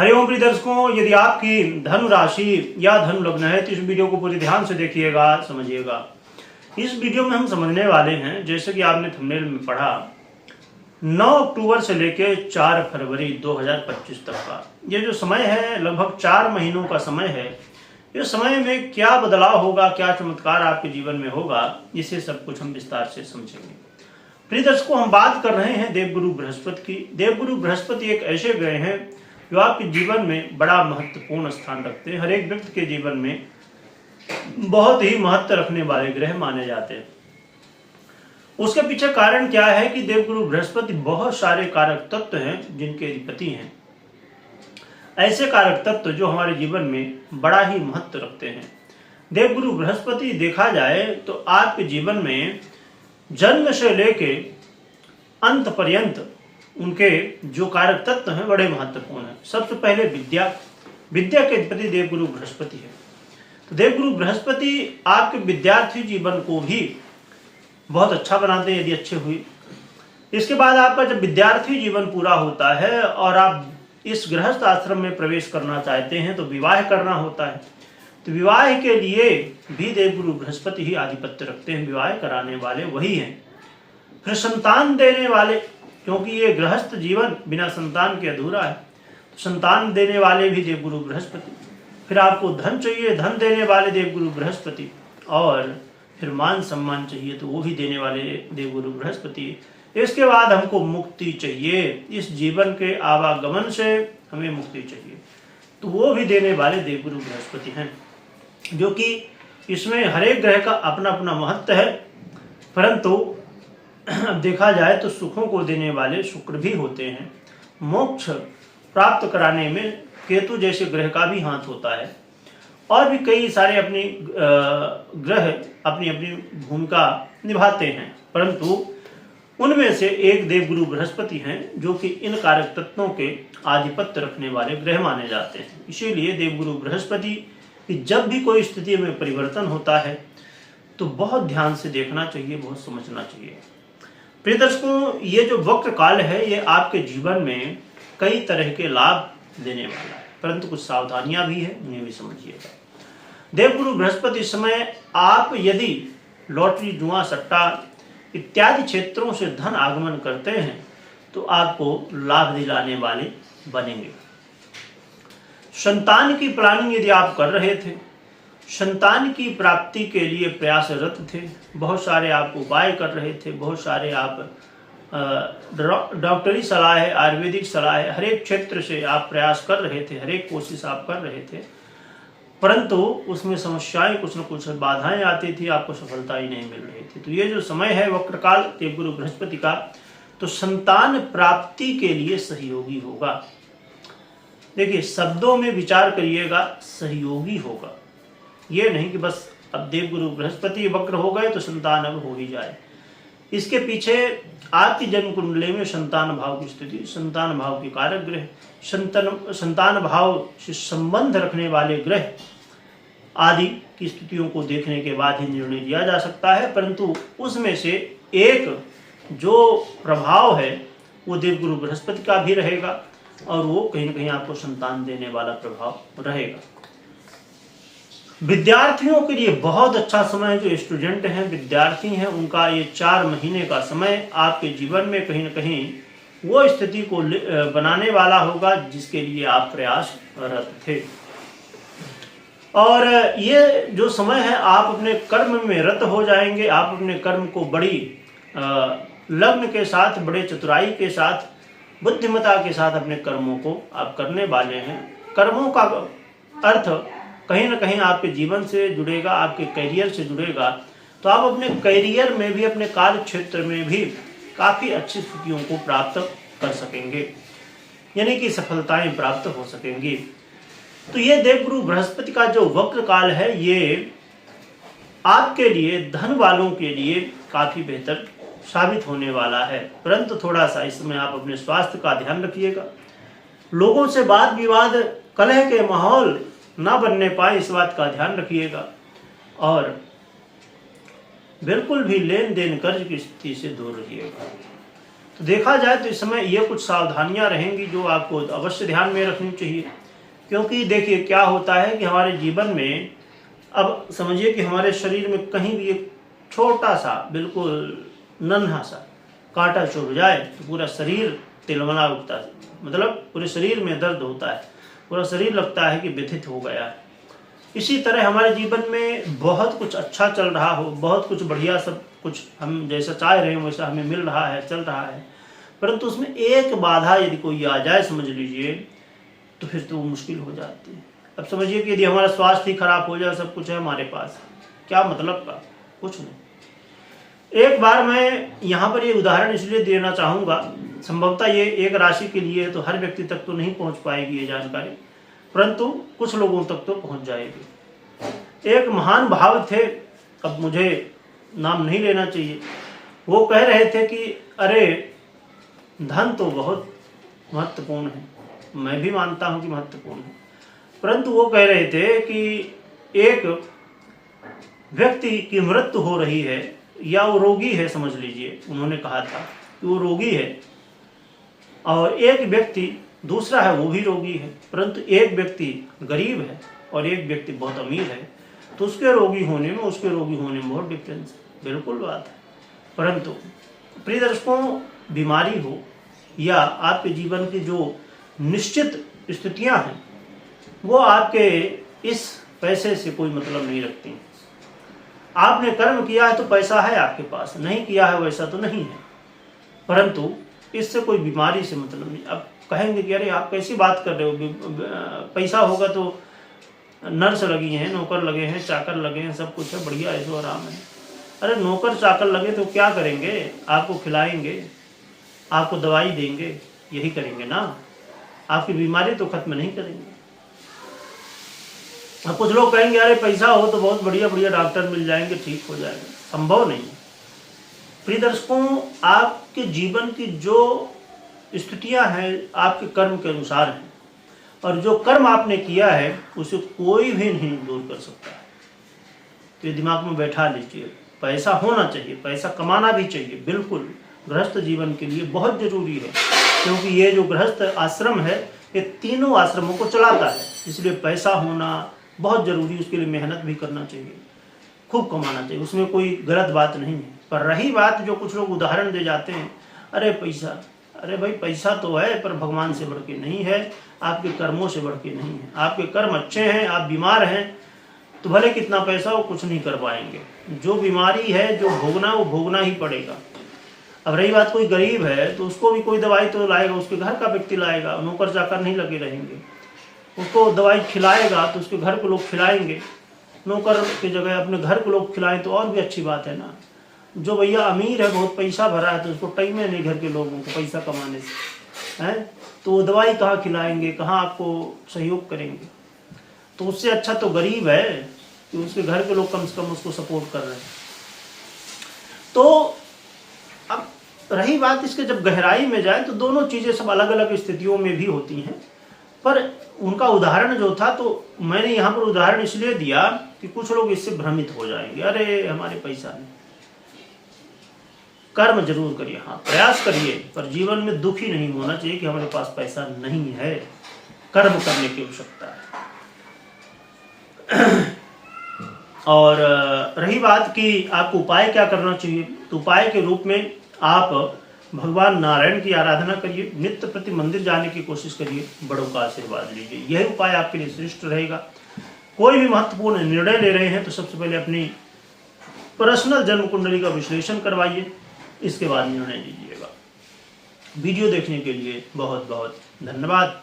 हरिओम प्रिय दर्शकों, यदि आपकी धनु राशि या धनु लग्न है तो इस वीडियो को पूरे ध्यान से देखिएगा, समझिएगा। इस वीडियो में हम समझने वाले हैं, जैसे कि आपने थंबनेल में पढ़ा, 9 अक्टूबर से लेकर 4 फरवरी 2025 तक का ये जो समय है, लगभग 4 महीनों का समय है। इस समय में क्या बदलाव होगा, क्या चमत्कार आपके जीवन में होगा, इसे सब कुछ हम विस्तार से समझेंगे। प्रिय दर्शकों, हम बात कर रहे हैं देवगुरु बृहस्पति की। देवगुरु बृहस्पति एक ऐसे ग्रह हैं जो आपके जीवन में बड़ा महत्वपूर्ण स्थान रखते हैं। हर एक व्यक्ति के जीवन में बहुत ही महत्व रखने वाले ग्रह माने जाते हैं। उसके पीछे कारण क्या है कि देवगुरु बृहस्पति बहुत सारे कारक तत्व हैं जिनके अधिपति हैं। ऐसे कारक तत्व जो हमारे जीवन में बड़ा ही महत्व रखते हैं। देवगुरु बृहस्पति देखा जाए तो आपके जीवन में जन्म से लेके अंत पर्यंत उनके जो कारक तत्व हैं बड़े महत्वपूर्ण हैं। सबसे पहले विद्या के अधिपति देवगुरु बृहस्पति है। तो देवगुरु बृहस्पति आपके विद्यार्थी जीवन को भी बहुत अच्छा बनाते हैं यदि अच्छे हुए। इसके बाद आपका जब विद्यार्थी जीवन पूरा होता है और आप इस गृहस्थ आश्रम में प्रवेश करना चाहते हैं तो विवाह करना होता है। तो विवाह के लिए भी देवगुरु बृहस्पति ही आधिपत्य रखते हैं। विवाह कराने वाले वही हैं। फिर संतान देने वाले, क्योंकि ये गृहस्थ जीवन बिना संतान के अधूरा है, तो संतान देने वाले भी देवगुरु बृहस्पति। फिर आपको धन चाहिए, धन देने वाले देवगुरु बृहस्पति। और फिर मान सम्मान चाहिए तो वो भी देने वाले देवगुरु बृहस्पति। इसके बाद हमको मुक्ति चाहिए, इस जीवन के आवागमन से हमें मुक्ति चाहिए, तो वो भी देने वाले देवगुरु बृहस्पति हैं। जो कि इसमें हर एक ग्रह का अपना अपना महत्व है, परंतु अब देखा जाए तो सुखों को देने वाले शुक्र भी होते हैं। मोक्ष प्राप्त कराने में केतु जैसे ग्रह का भी हाथ होता है। और भी कई सारे अपनी ग्रह अपनी अपनी भूमिका निभाते हैं, परंतु उनमें से एक देवगुरु बृहस्पति हैं जो कि इन कारक तत्वों के आधिपत्य रखने वाले ग्रह माने जाते हैं। इसीलिए देवगुरु बृहस्पति की जब भी कोई स्थिति में परिवर्तन होता है तो बहुत ध्यान से देखना चाहिए, बहुत समझना चाहिए। प्रिय दर्शकों, ये जो वक्र काल है ये आपके जीवन में कई तरह के लाभ देने वाला है, परंतु कुछ सावधानियां भी है, उन्हें भी समझिएगा। देवगुरु बृहस्पति इस समय आप यदि लॉटरी, जुआ, सट्टा इत्यादि क्षेत्रों से धन आगमन करते हैं तो आपको लाभ दिलाने वाले बनेंगे। संतान की प्लानिंग यदि आप कर रहे थे, संतान की प्राप्ति के लिए प्रयासरत थे, बहुत सारे आप उपाय कर रहे थे, बहुत सारे आप डॉक्टरी सलाह है, आयुर्वेदिक सलाह है, हर एक क्षेत्र से आप प्रयास कर रहे थे, हर एक कोशिश आप कर रहे थे, परंतु उसमें समस्याएं, कुछ न कुछ बाधाएं आती थी, आपको सफलता ही नहीं मिल रही थी। तो ये जो समय है वक्रकाल देवगुरु बृहस्पति का, तो संतान प्राप्ति के लिए सहयोगी होगा। देखिए, शब्दों में विचार करिएगा, सहयोगी होगा। ये नहीं कि बस अब देवगुरु बृहस्पति वक्र हो गए तो संतान अब हो ही जाए। इसके पीछे आपकी जन्म कुंडली में संतान भाव की स्थिति, संतान भाव के कारक ग्रह, संतान भाव से संबंध रखने वाले ग्रह आदि की स्थितियों को देखने के बाद ही निर्णय लिया जा सकता है। परंतु उसमें से एक जो प्रभाव है वो देवगुरु बृहस्पति का भी रहेगा और वो कहीं न कहीं आपको संतान देने वाला प्रभाव रहेगा। विद्यार्थियों के लिए बहुत अच्छा समय, जो स्टूडेंट हैं, विद्यार्थी हैं, उनका ये 4 महीने का समय आपके जीवन में कहीं न कहीं वो स्थिति को बनाने वाला होगा जिसके लिए आप प्रयासरत थे। और ये जो समय है आप अपने कर्म में रत हो जाएंगे। आप अपने कर्म को बड़ी लगन के साथ, बड़े चतुराई के साथ, बुद्धिमता के साथ अपने कर्मों को आप करने वाले हैं। कर्मों का अर्थ कहीं न कहीं आपके जीवन से जुड़ेगा, आपके करियर से जुड़ेगा। तो आप अपने करियर में भी, अपने कार्य क्षेत्र में भी काफ़ी अच्छी स्थितियों को प्राप्त कर सकेंगे, यानी कि सफलताएं प्राप्त हो सकेंगी। तो ये देवगुरु बृहस्पति का जो वक्र काल है ये आपके लिए, धन वालों के लिए काफ़ी बेहतर साबित होने वाला है। परंतु थोड़ा सा इसमें आप अपने स्वास्थ्य का ध्यान रखिएगा। लोगों से वाद विवाद, कलह के माहौल ना बनने पाए, इस बात का ध्यान रखिएगा। और बिल्कुल भी लेन देन कर्ज की स्थिति से दूर रहिएगा। तो देखा जाए तो इस समय ये कुछ सावधानियां रहेंगी जो आपको अवश्य ध्यान में रखनी चाहिए। क्योंकि देखिए क्या होता है कि हमारे जीवन में, अब समझिए कि हमारे शरीर में कहीं भी एक छोटा सा बिल्कुल नन्हा सा कांटा चुभ जाए तो पूरा शरीर तिलमला उठता है, मतलब पूरे शरीर में दर्द होता है, पूरा शरीर लगता है कि व्यथित हो गया है। इसी तरह हमारे जीवन में बहुत कुछ अच्छा चल रहा हो, बहुत कुछ बढ़िया, सब कुछ हम जैसा चाह रहे हैं वैसा हमें मिल रहा है, चल रहा है, परंतु उसमें एक बाधा यदि कोई आ जाए समझ लीजिए तो फिर तो मुश्किल हो जाती है। अब समझिए कि यदि हमारा स्वास्थ्य ही खराब हो जाए, सब कुछ है हमारे पास, क्या मतलब का, कुछ नहीं। एक बार मैं यहाँ पर ये उदाहरण इसलिए देना चाहूँगा, संभवतः ये एक राशि के लिए है तो हर व्यक्ति तक तो नहीं पहुँच पाएगी ये जानकारी, परंतु कुछ लोगों तक तो पहुँच जाएगी। एक महान भाव थे, अब मुझे नाम नहीं लेना चाहिए, वो कह रहे थे कि अरे धन तो बहुत महत्वपूर्ण है, मैं भी मानता हूँ कि महत्वपूर्ण है, परंतु वो कह रहे थे कि एक व्यक्ति की मृत्यु हो रही है या वो रोगी है, समझ लीजिए उन्होंने कहा था कि वो रोगी है, और एक व्यक्ति दूसरा है वो भी रोगी है, परंतु एक व्यक्ति गरीब है और एक व्यक्ति बहुत अमीर है, तो उसके रोगी होने में उसके रोगी होने में बहुत डिफरेंस है, बिल्कुल बात है। परंतु प्रिय दर्शकों, बीमारी हो या आपके जीवन की जो निश्चित स्थितियां हैं वो आपके इस पैसे से कोई मतलब नहीं रखती। आपने कर्म किया है तो पैसा है आपके पास, नहीं किया है वैसा तो नहीं है, परंतु इससे कोई बीमारी से मतलब नहीं। अब कहेंगे कि अरे आप कैसी बात कर रहे हो, पैसा होगा तो नर्स लगी हैं, नौकर लगे हैं, चाकर लगे हैं, सब कुछ है, बढ़िया ऐसो आराम है। अरे नौकर चाकर लगे तो क्या करेंगे, आपको खिलाएंगे, आपको दवाई देंगे, यही करेंगे ना, आपकी बीमारी तो खत्म नहीं करेंगे। अब कुछ लोग कहेंगे अरे पैसा हो तो बहुत बढ़िया बढ़िया डॉक्टर मिल जाएंगे, ठीक हो जाएगा, संभव नहीं। प्रिय दर्शकों, आपके जीवन की जो स्थितियां हैं आपके कर्म के अनुसार हैं, और जो कर्म आपने किया है उसे कोई भी नहीं दूर कर सकता है। तो ये दिमाग में बैठा लीजिए, पैसा होना चाहिए, पैसा कमाना भी चाहिए, बिल्कुल गृहस्थ जीवन के लिए बहुत जरूरी है, क्योंकि ये जो गृहस्थ आश्रम है ये तीनों आश्रमों को चलाता है, इसलिए पैसा होना बहुत जरूरी, उसके लिए मेहनत भी करना चाहिए, खूब कमाना चाहिए, उसमें कोई गलत बात नहीं है। पर रही बात जो कुछ लोग उदाहरण दे जाते हैं, अरे पैसा, अरे भाई पैसा तो है पर भगवान से बढ़ के नहीं है, आपके कर्मों से बढ़ के नहीं है। आपके कर्म अच्छे हैं, आप बीमार हैं तो भले कितना पैसा हो कुछ नहीं कर पाएंगे, जो बीमारी है जो भोगना वो भोगना ही पड़ेगा। अब रही बात कोई गरीब है तो उसको भी कोई दवाई तो लाएगा, उसके घर का व्यक्ति लाएगा, नौकर चाकर नहीं लगे रहेंगे, उसको दवाई खिलाएगा तो उसके घर को लोग खिलाएंगे, नौकर की जगह अपने घर को लोग खिलाएं तो और भी अच्छी बात है ना। जो भैया अमीर है, बहुत पैसा भरा है, तो उसको टाइम है नहीं घर के लोगों को पैसा कमाने से, हैं तो वो दवाई कहाँ खिलाएंगे, कहाँ आपको सहयोग करेंगे। तो उससे अच्छा तो गरीब है कि उसके घर के लोग कम से कम उसको सपोर्ट कर रहे हैं। तो अब रही बात इसके जब गहराई में जाए तो दोनों चीज़ें सब अलग अलग स्थितियों में भी होती हैं, पर उनका उदाहरण जो था तो मैंने यहाँ पर उदाहरण इसलिए दिया कि कुछ लोग इससे भ्रमित हो जाएंगे, अरे हमारे पैसा नहीं। कर्म जरूर करिए, हाँ प्रयास करिए, पर जीवन में दुखी नहीं होना चाहिए कि हमारे पास पैसा नहीं है, कर्म करने की आवश्यकता है। और रही बात कि आपको उपाय क्या करना चाहिए, तो उपाय के रूप में आप भगवान नारायण की आराधना करिए, नित्य प्रति मंदिर जाने की कोशिश करिए, बड़ों का आशीर्वाद लीजिए, यही उपाय आपके लिए श्रेष्ठ रहेगा। कोई भी महत्वपूर्ण निर्णय ले रहे हैं तो सबसे पहले अपनी पर्सनल जन्म कुंडली का विश्लेषण करवाइए, इसके बाद निर्णय लीजिएगा। वीडियो देखने के लिए बहुत बहुत धन्यवाद।